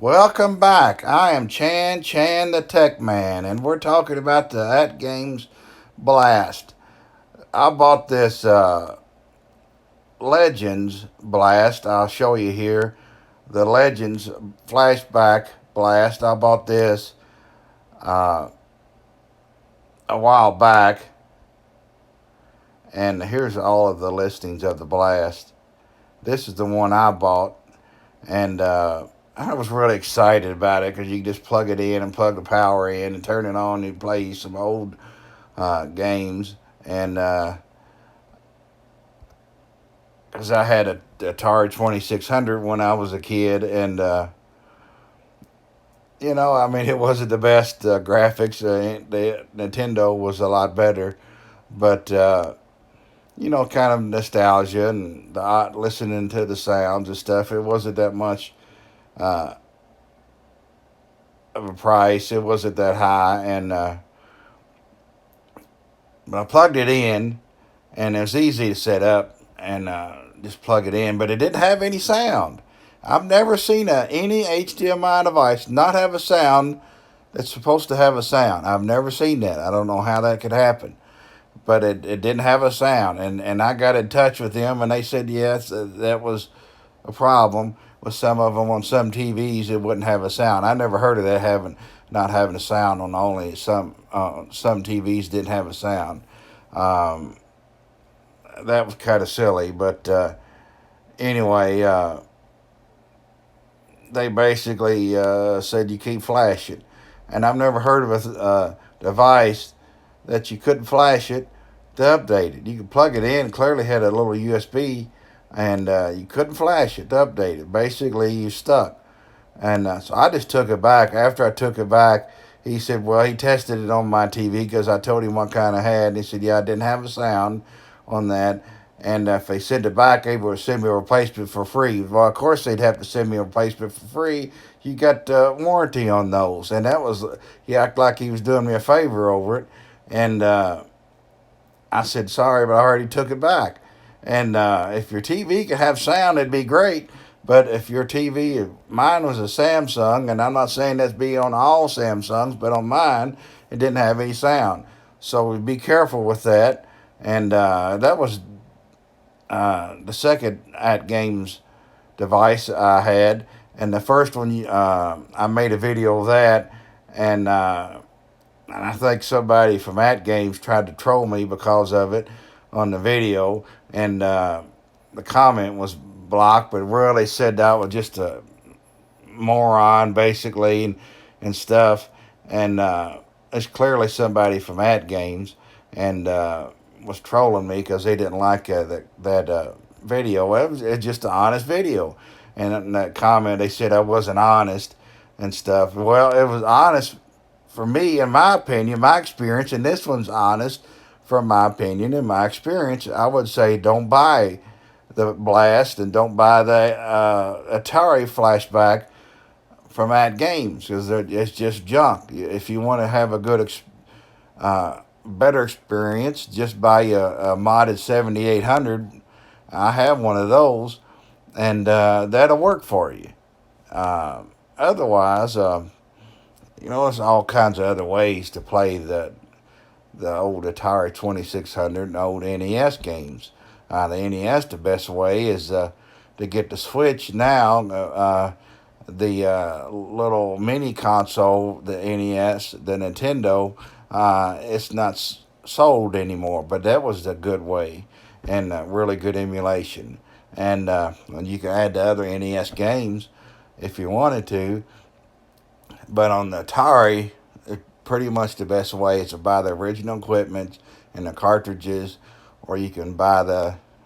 Welcome back. I am Chan the Tech Man, and we're talking about the ATGAMES Blast. I bought this Legends Blast. I'll show you here. The Legends Flashback Blast. I bought this uh, a while back, and here's all of the listings of the Blast. This is the one I bought, and I was really excited about it because you can just plug it in and plug the power in and turn it on and play some old games. And because I had a Atari 2600 when I was a kid, and I mean, it wasn't the best graphics. The Nintendo was a lot better, but kind of nostalgia and listening to the sounds and stuff. It wasn't that much uh, of a price. It wasn't that high, and but I plugged it in, and it was easy to set up and just plug it in. But it didn't have any sound. I've never seen any HDMI device not have a sound that's supposed to have a sound. I've never seen that. I don't know how that could happen. But it didn't have a sound. And I got in touch with them, and they said, yes, that was a problem with some of them on some TVs. It wouldn't have a sound. I never heard of that not having a sound on only some TVs didn't have a sound. Um, that was kind of silly, but anyway, they basically said you keep flashing, and I've never heard of a device that you couldn't flash it to update it. You could plug it in, clearly had a little USB, and you couldn't flash it to update it. Basically, you stuck. And so I just took it back. After I took it back, he said, well, he tested it on my TV because I told him what kind I had. And he said, yeah, I didn't have a sound on that. And if they sent it back, they would send me a replacement for free. Well, of course, they'd have to send me a replacement for free. You got warranty on those. And that was, he acted like he was doing me a favor over it. And I said, sorry, but I already took it back. And if your TV could have sound, it'd be great. But if your TV, if mine was a Samsung, and I'm not saying that's be on all Samsungs, but on mine, it didn't have any sound. So be careful with that. And that was the second ATGAMES device I had. And the first one, I made a video of that. And I think somebody from ATGAMES tried to troll me because of it on the video. And the comment was blocked, but really said that I was just a moron, basically, and stuff. And it's clearly somebody from ATGAMES and was trolling me because they didn't like that video. It was just an honest video. And in that comment, they said I wasn't honest and stuff. Well, it was honest for me, in my opinion, my experience, and this one's honest from my opinion and my experience. I would say don't buy the Blast and don't buy the Atari Flashback from ATGAMES because it's just junk. If you want to have a better experience, just buy a modded 7800. I have one of those, and that'll work for you. Otherwise, there's all kinds of other ways to play the old Atari 2600 and old NES games. The NES, the best way is to get the Switch now. The little mini console, the NES, the Nintendo, it's not sold anymore. But that was a good way and really good emulation. And you can add the other NES games if you wanted to. But on the Atari, pretty much the best way is to buy the original equipment and the cartridges, or you can buy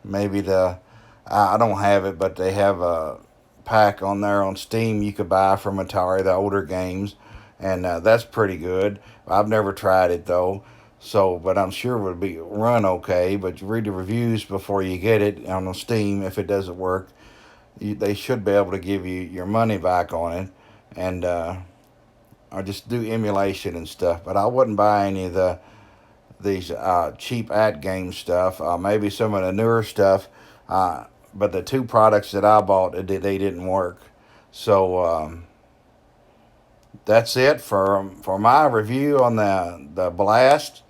I don't have it, but they have a pack on there on Steam you could buy from Atari, the older games, and that's pretty good. I've never tried it though, but I'm sure it would be run okay. But you read the reviews before you get it on Steam. If it doesn't work, they should be able to give you your money back on it, and or just do emulation and stuff. But I wouldn't buy any of these cheap ATGAME stuff. Maybe some of the newer stuff. But the two products that I bought, they didn't work. So that's it for my review on the Blast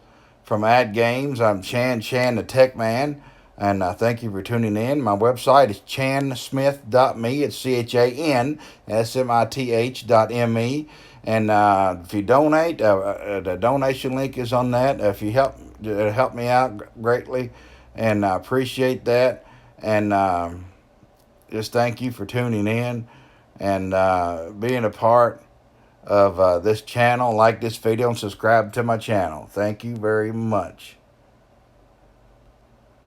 from ATGAMES. I'm Chan the Tech Man, and thank you for tuning in. My website is chansmith.me. It's CHANSMITH.me. And if you donate, the donation link is on that. If you help me out greatly, and I appreciate that. And just thank you for tuning in and being a part of this channel. Like this video and subscribe to my channel. Thank you very much.